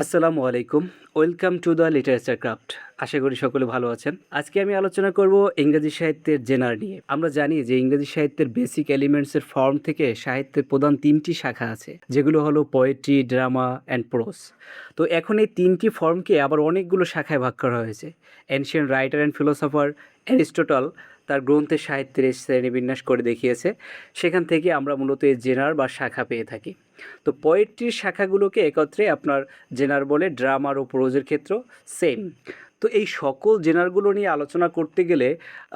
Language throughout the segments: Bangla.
আসসালামু আলাইকুম। Welcome to the literature craft. আশা করি সকলে ভালো আছেন। আজকে আমি আলোচনা করব ইংরেজি সাহিত্যের জেনার নিয়ে। আমরা জানি যে ইংরেজি সাহিত্যের বেসিক এলিমেন্টসের ফর্ম থেকে সাহিত্যের প্রধান ৩টি শাখা আছে, যেগুলো হলো পোয়েট্রি, ড্রামা অ্যান্ড প্রোজ। তো এখন এই ৩টি ফর্মকে আবার অনেকগুলো শাখায় ভাগ করা হয়েছে। Ancient writer and philosopher Aristotle তার গ্রন্থে সাহিত্যের এই শ্রেণীবিন্যাস করে দেখিয়েছে। সেখান থেকে আমরা মূলত এই জেনার বা শাখা পেয়ে থাকি। তো পোয়েট্রির শাখাগুলোকে একত্রে আপনার জেনার বলে, ড্রামার ও প্রোজের ক্ষেত্রেও সেম। তো এই সকল জেনারগুলো নিয়ে আলোচনা করতে গেলে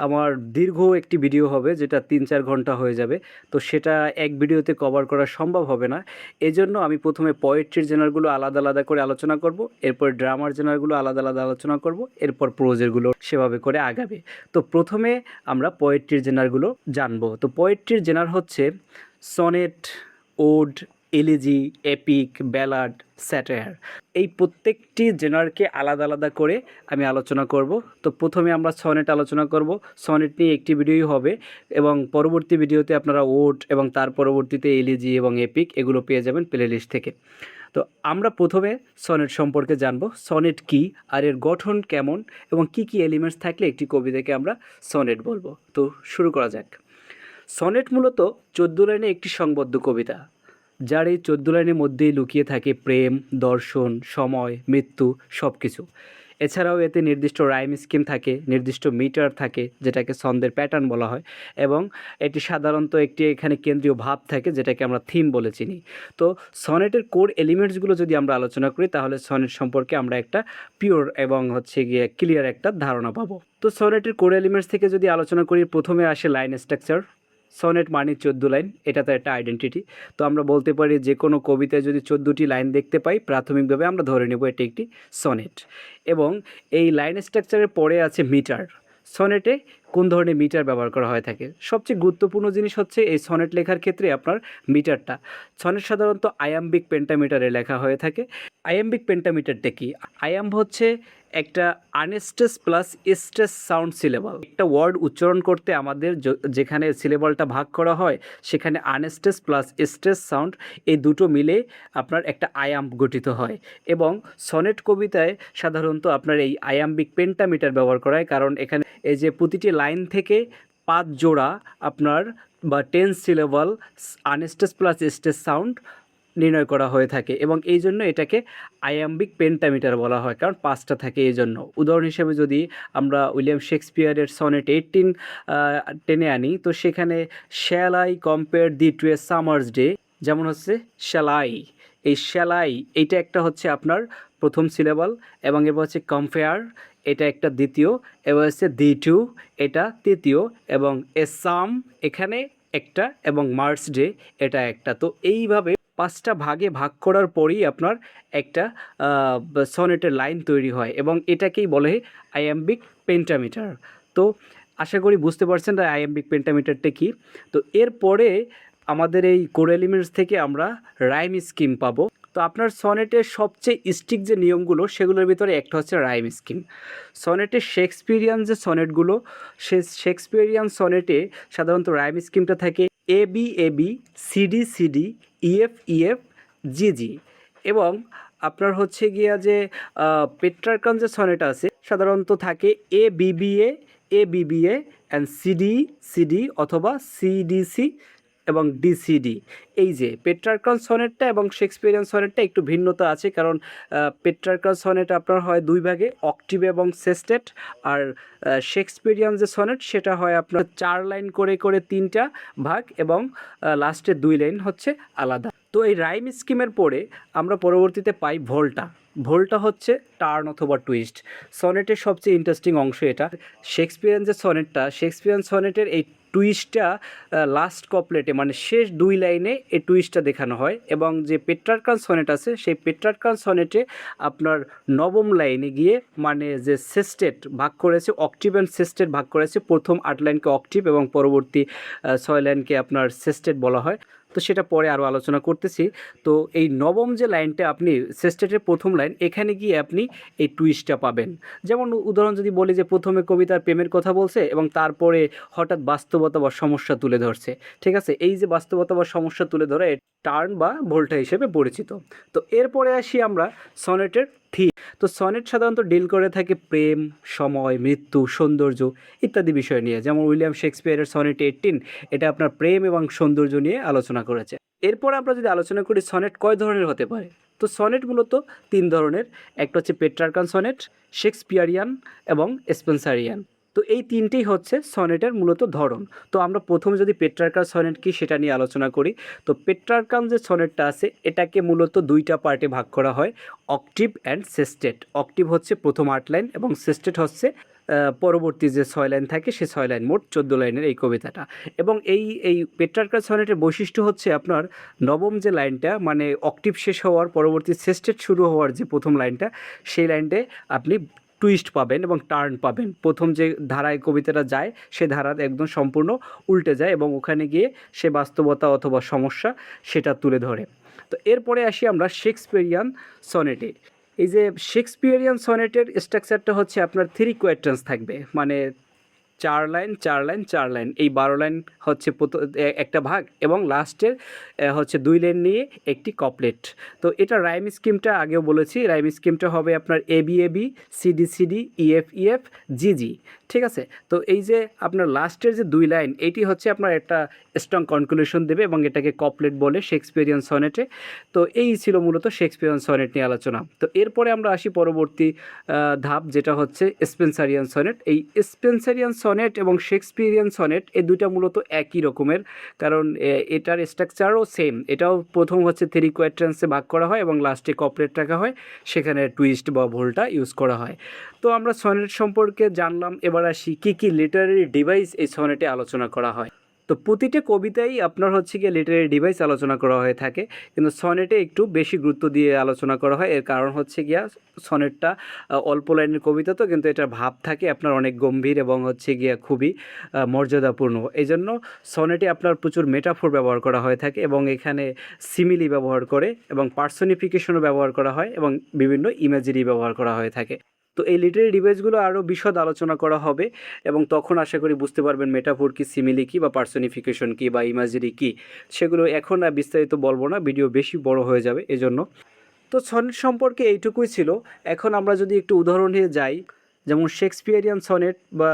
আমার দীর্ঘ একটি ভিডিও হবে, যেটা ৩-৪ ঘন্টা হয়ে যাবে। তো সেটা এক ভিডিওতে কভার করা সম্ভব হবে না। এজন্য আমি প্রথমে পোয়েট্রির জেনারগুলো আলাদা আলাদা করে আলোচনা করব, এরপর ড্রামার জেনারগুলো আলাদা আলাদা আলোচনা করব, এরপর প্রোজেরগুলো সেভাবে করে আগাবে। তো প্রথমে আমরা পোয়েট্রির জেনারগুলো জানবো। তো পোয়েট্রির জেনার হচ্ছে sonnet, ode, elegy, epic, ballad, satire. এই প্রত্যেকটি জেনারকে আলাদা আলাদা করে আমি আলোচনা করব। তো প্রথমে আমরা সনেট আলোচনা করব। সনেট নিয়ে একটি ভিডিওই হবে এবং পরবর্তী ভিডিওতে আপনারা ওড এবং তার পরবর্তীতে এলিজি এবং এপিক এগুলো পেয়ে যাবেন প্লেলিস্ট থেকে। তো আমরা প্রথমে সনেট সম্পর্কে জানব। সনেট কি, আর এর গঠন কেমন, এবং কি কি এলিমেন্টস থাকলে একটি কবিতাকে আমরা সনেট বলবো। তো শুরু করা যাক। সনেট মূলত 14 লাইনে একটি সংবদ্ধ কবিতা, যার এই 14 লাইনের মধ্যেই লুকিয়ে থাকে প্রেম, দর্শন, সময়, মৃত্যু সব কিছু। এছাড়াও এতে নির্দিষ্ট রাইম স্কিম থাকে, নির্দিষ্ট মিটার থাকে, যেটাকে ছন্দের প্যাটার্ন বলা হয়, এবং এটি সাধারণত একটি এখানে কেন্দ্রীয় ভাব থাকে, যেটাকে আমরা থিম বলে চিনি। তো সনেটের কোর এলিমেন্টসগুলো যদি আমরা আলোচনা করি, তাহলে সনেট সম্পর্কে আমরা একটা পিওর এবং গিয়ে ক্লিয়ার একটা ধারণা পাবো। তো সনেটের কোর এলিমেন্টস থেকে যদি আলোচনা করি, প্রথমে আসে লাইন স্ট্রাকচার। সনেট মানে 14 লাইন, এটা তো একটা আইডেন্টিটি। তো আমরা বলতে পারি যে কোনো কবিতায় যদি 14টি লাইন দেখতে পাই, প্রাথমিকভাবে আমরা ধরে নেব এটি একটি সনেট। এবং এই লাইন স্ট্রাকচারের পরে আছে মিটার। সনেটে কোন ধরনের মিটার ব্যবহার করা হয়ে থাকে? সবচেয়ে গুরুত্বপূর্ণ জিনিস হচ্ছে এই সনেট লেখার ক্ষেত্রে আপনার মিটারটা। সনেট সাধারণত আয়াম্বিক পেন্টামিটারে লেখা হয়ে থাকে। আয়াম্বিক পেন্টামিটারটা কি? আয়াম্ব হচ্ছে একটা unstress plus stress sound syllable. একটা ওয়ার্ড উচ্চারণ করতে আমাদের যেখানে সিলেবলটা ভাগ করা হয়, সেখানে আনস্ট্রেস প্লাস স্ট্রেস সাউন্ড এই দুটো মিলে আপনার একটা আয়াম্ব গঠিত হয়। এবং সনেট কবিতায় সাধারণত আপনার এই আয়াম্বিক পেন্টামিটার ব্যবহার করা হয়, কারণ এখানে এই যে প্রতিটি লাইন থেকে 5 জোড়া আপনার বা 10 syllable unstress plus stress sound নির্ণয় করা হয়ে থাকে, এবং এই জন্য এটাকে আয়াম্বিক পেন্টামিটার বলা হয়, কারণ 5টা থাকে এই জন্য। উদাহরণ হিসেবে যদি আমরা উইলিয়াম শেক্সপিয়ারের সনেট 18 টেনে আনি, তো সেখানে shall I compare thee to a summer's day, যেমন হচ্ছে শ্যালাই। এই শ্যালাই এইটা একটা হচ্ছে আপনার প্রথম সিলেবল, এবং এবার হচ্ছে কম্পেয়ার, এটা একটা দ্বিতীয়, এবার হচ্ছে দি টু, এটা তৃতীয়, এবং এ সাম এখানে একটা, এবং মার্স ডে এটা একটা। তো এইভাবে 5টা ভাগে ভাগ করার পরেই আপনার একটা সনেটের লাইন তৈরি হয়, এবং এটাকেই বলে আয়াম্বিক পেন্টামিটার। তো আশা করি বুঝতে পারছেন আয়াম্বিক পেন্টামিটারটা কী। তো এরপরে আমাদের এই কোর এলিমেন্টস থেকে আমরা রাইম স্কিম পাবো। তো আপনার সনেটের সবচেয়ে স্ট্রিক্ট যে নিয়মগুলো, সেগুলোর ভিতরে একটা হচ্ছে রাইম স্কিম। সনেটের শেক্সপিয়ারিয়ান যে সনেটগুলো, সে শেক্সপিয়ারিয়ান সনেটে সাধারণত রাইম স্কিমটা থাকে A B A B, C D C D, E F E F, G G. এবং আপনার হচ্ছে গিয়া যে পেট্রার্কান যে সনেট আছে, সাধারণত থাকে A B B A, A B B A and C D C D অথবা সিডিসি এবং ডিসিডি। এই যে পেট্রার্কান সনেটটা এবং শেক্সপিয়ারিয়ান সনেটটা একটু ভিন্নতা আছে, কারণ পেট্রার্কান সনেট আপনার হয় 2 ভাগে, অক্টিভ এবং সেস্টেট। আর শেক্সপিয়ারিয়ান যে সনেট, সেটা হয় আপনার 4 লাইন করে করে 3টা ভাগ, এবং লাস্টের 2 লাইন হচ্ছে আলাদা। তো এই রাইম স্কিমের পরে আমরা পরবর্তীতে পাই ভোল্টা। ভোল্টা হচ্ছে টার্ন অথবা টুইস্ট। সনেটের সবচেয়ে ইন্টারেস্টিং অংশ এটা। শেক্সপিয়ারিয়ান যে সনেটটা, শেক্সপিয়ারিয়ান সনেটের এই টুইস্টটা লাস্ট কপলেটে মানে শেষ 2 লাইনে এই টুইস্টটা দেখানো হয়, এবং যে পেট্রার্কান সনেট আছে, সেই পেট্রার্কান সনেটে আপনার 9ম লাইনে গিয়ে মানে যে সেস্টেট ভাগ করেছে, অক্টিভ অ্যান্ড সেস্টেট ভাগ করেছে, প্রথম 8 লাইনকে অক্টিভ এবং পরবর্তী 6 লাইনকে আপনার সেস্টেট বলা হয়। তো সেটা পরে আরও আলোচনা করতেছি। তো এই নবম যে লাইনটা আপনি সেস্টেটের প্রথম লাইন, এখানে গিয়ে আপনি এই টুইস্টটা পাবেন। যেমন উদাহরণ যদি বলি যে প্রথমে কবিতার প্রেমের কথা বলছে এবং তারপরে হঠাৎ বাস্তবতা বা সমস্যা তুলে ধরছে। ঠিক আছে, এই যে বাস্তবতা বা সমস্যা তুলে ধরে টার্ন বা ভোল্টা হিসেবে পরিচিত। তো এরপরে আসি আমরা সনেটের থিম। তো সনেট সাধারণত ডিল করে থাকে প্রেম, সময়, মৃত্যু, সৌন্দর্য ইত্যাদি বিষয় নিয়ে। যেমন উইলিয়াম শেক্সপিয়ারের সনেট 18 এটা আপনার প্রেম এবং সৌন্দর্য নিয়ে আলোচনা করেছে। এরপর আমরা যদি আলোচনা করি সনেট কয় ধরনের হতে পারে, তো সনেট মূলত 3 ধরনের। একটা হচ্ছে পেট্রার্কান সনেট, শেক্সপিয়ারিয়ান এবং স্পেন্সারিয়ান। তো এই তিনটেই হচ্ছে সনেটের মূলত ধরন। তো আমরা প্রথমে যদি পেট্রার্কান সনেট কি সেটা নিয়ে আলোচনা করি। তো পেট্রার্কান যে সনেটটা আছে এটাকে মূলত দুইটা পার্টে ভাগ করা হয়, অক্টিভ অ্যান্ড সেস্টেট। অক্টিভ হচ্ছে প্রথম 8 লাইন এবং সেস্টেট হচ্ছে পরবর্তী যে 6 লাইন থাকে সে 6 লাইন, মোট 14 লাইনের এই কবিতাটা। এবং এই পেট্রার্কাল সনেটের বৈশিষ্ট্য হচ্ছে আপনার নবম যে লাইনটা মানে অক্টিভ শেষ হওয়ার পরবর্তী সেস্টেট শুরু হওয়ার যে প্রথম লাইনটা, সেই লাইনটায় আপনি টুইস্ট পাবেন এবং টার্ন পাবেন। প্রথম যে ধারায় কবিতাটা যায় সে ধারা একদম সম্পূর্ণ উল্টে যায় এবং ওখানে গিয়ে সে বাস্তবতা অথবা সমস্যা সেটা তুলে ধরে। তো এরপরে আসি আমরা শেক্সপিয়ারিয়ান সনেটে। এই যে শেক্সপিয়ারিয়ান সনেটের স্ট্রাকচারটা হচ্ছে আপনার 3 কোয়াট্রান্স থাকবে, মানে 4 লাইন 4 লাইন 4 লাইন, এই 12 লাইন হচ্ছে একটা ভাগ এবং লাস্টের হচ্ছে 2 লাইন নিয়ে একটি কপলেট। তো এটা রাইম স্কিমটা আগেও বলেছি, রাইম স্কিমটা হবে আপনার A B A B, C D C D, E F E F, G G. ঠিক আছে, তো এই যে আপনার লাস্টের যে 2 লাইন এটি হচ্ছে আপনার একটা স্ট্রং কনক্লুশন দেবে এবং এটাকে কপলেট বলে শেক্সপিয়ারিয়ান সনেটে। তো এই ছিল মূলত শেক্সপিয়ারিয়ান সনেট নিয়ে আলোচনা। তো এরপরে আমরা আসি পরবর্তী ধাপ, যেটা হচ্ছে স্পেন্সারিয়ান সনেট। এই স্পেন্সারিয়ান সনেট এবং শেক্সপিয়ারিয়ান সনেট এই দুইটা মূলত একই রকমের, কারণ এটার স্ট্রাকচারও সেম। এটাও প্রথম হচ্ছে 3 কোয়াট্রান্সে ভাগ করা হয় এবং লাস্টে কপলেট রাখা হয়, সেখানে টুইস্ট বা ভোল্টা ইউজ করা হয়। তো আমরা সনেট সম্পর্কে জানলাম, এবার আসি কী কী লিটারারি ডিভাইস এই সনেটে আলোচনা করা হয়। তো প্রতিটা কবিতাই আপনার হচ্ছে গিয়ে লিটারারি ডিভাইস আলোচনা করা হয়ে থাকে, কিন্তু সনেটে একটু বেশি গুরুত্ব দিয়ে আলোচনা করা হয়। এর কারণ হচ্ছে গিয়া সনেটটা অল্প লাইনের কবিতা, তো কিন্তু এটার ভাব থাকে আপনার অনেক গম্ভীর এবং হচ্ছে গিয়া খুবই মর্যাদাপূর্ণ। এই জন্য সনেটে আপনার প্রচুর মেটাফোর ব্যবহার করা হয়ে থাকে এবং এখানে সিমিলি ব্যবহার করে এবং পার্সনিফিকেশনও ব্যবহার করা হয় এবং বিভিন্ন ইমেজারি ব্যবহার করা হয়ে থাকে। তো এই লিটারারি ডিভাইসগুলো আরও বিশদ আলোচনা করা হবে এবং তখন আশা করি বুঝতে পারবেন মেটাফোর কী, সিমিলি কী, বা পার্সনিফিকেশন কী, বা ইমাজিরি কী। সেগুলো এখন আর বিস্তারিত বলবো না, ভিডিও বেশি বড় হয়ে যাবে এজন্য। তো সনেট সম্পর্কে এইটুকুই ছিল। এখন আমরা যদি একটু উদাহরণ নিয়ে যাই, যেমন শেক্সপিয়ারিয়ান সনেট বা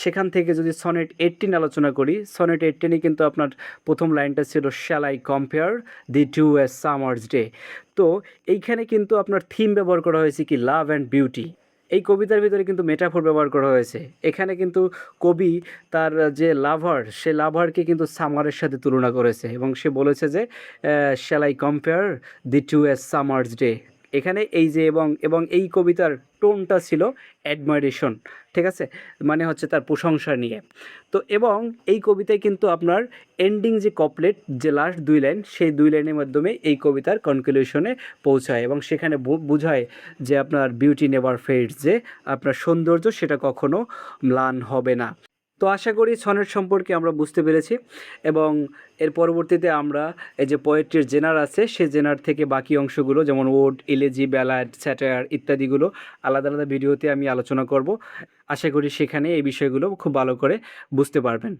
সেখান থেকে যদি সনেট 18 আলোচনা করি, সনেট 18-এ কিন্তু আপনার প্রথম লাইনটা ছিল shall I compare thee to a summer's day. তো এইখানে কিন্তু আপনার থিম ব্যবহার করা হয়েছে কি, লাভ অ্যান্ড বিউটি। এই কবিতার ভিতরে কিন্তু মেটাফোর ব্যবহার করা হয়েছে। এখানে কিন্তু কবি তার যে লাভার, সে লাভারকে কিন্তু সামারের সাথে তুলনা করেছে এবং সে বলেছে যে shall I compare thee to a summer's day. এখানে এই যে এবং এই কবিতার টোনটা ছিল অ্যাডমাইরেশন। ঠিক আছে, মানে হচ্ছে তার প্রশংসা নিয়ে। তো এবং এই কবিতায় কিন্তু আপনার এন্ডিং যে কপলেট, যে লাস্ট 2 লাইন, সেই 2 লাইনের মাধ্যমে এই কবিতার কনক্লুশনে পৌঁছায় এবং সেখানে বোঝায় যে আপনার বিউটি নেভার ফেডস, যে আপনার সৌন্দর্য সেটা কখনো ম্লান হবে না। তো আশা করি সনেট সম্পর্কে আমরা বুঝতে পেরেছি এবং এর পরবর্তীতে আমরা এই যে পোয়েট্রির জেনার আছে সে জেনার থেকে বাকি অংশগুলো যেমন ওড, ইলেজি, ব্যালাড, স্যাটায়ার ইত্যাদিগুলো আলাদা আলাদা ভিডিওতে আমি আলোচনা করব। আশা করি সেখানে এই বিষয়গুলো খুব ভালো করে বুঝতে পারবেন।